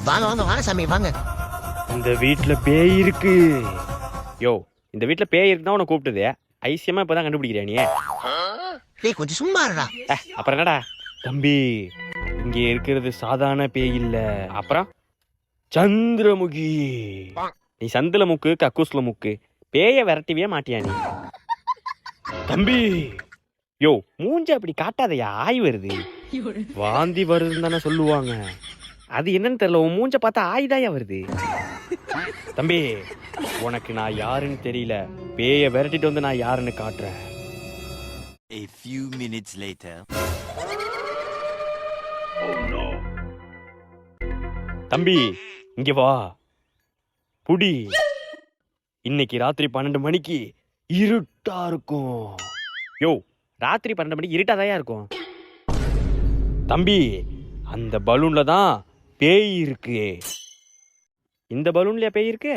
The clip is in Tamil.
வாங்க வாங்க வாங்க சாமி வாங்க. இந்த வீட்டுல பேய் இருக்கு. யோ, இந்த வீட்டுல பேய் இருக்குதான் உன்னை கூப்பிட்டது. ஐசியமா இப்பதான் கண்டுபிடிக்கிறியா நீ? டேய் கொஞ்சம் சும்மா இருடா. அப்புறம் என்னடா தம்பி, இங்க இருக்கிறது சாதாரண பேய் இல்ல. அப்புறம் சந்திரமுகி. நீ சந்தில முக்கு கக்கூஸ்ல முக்கு, பேய விரட்டிவே மாட்டியா நீ? தம்பி, யோ மூஞ்ச அப்படி காட்டாதயா, ஆய் வருது. வாந்தி வருதுன்னு தானே சொல்லுவாங்க. அது என்னன்னு தெரியல, உன் மூஞ்ச பார்த்தா ஆய்தாயா வருது. தம்பி, உனக்கு நான் யாருன்னு தெரியல. பேய விரட்டிட்டு வந்து நான் யாருன்னு காட்டுறேன். A few minutes later. தம்பி இங்க வா, புடி. இன்னைக்கு ராத்திரி 12 மணிக்கு இருட்டா இருக்கும். யோ, ராத்திரி 12 மணிக்கு இருட்டாதாயா இருக்கும். தம்பி, அந்த பலூன்ல தான் பேய் இருக்கு. இந்த பலூன்லயா பேய் இருக்கு?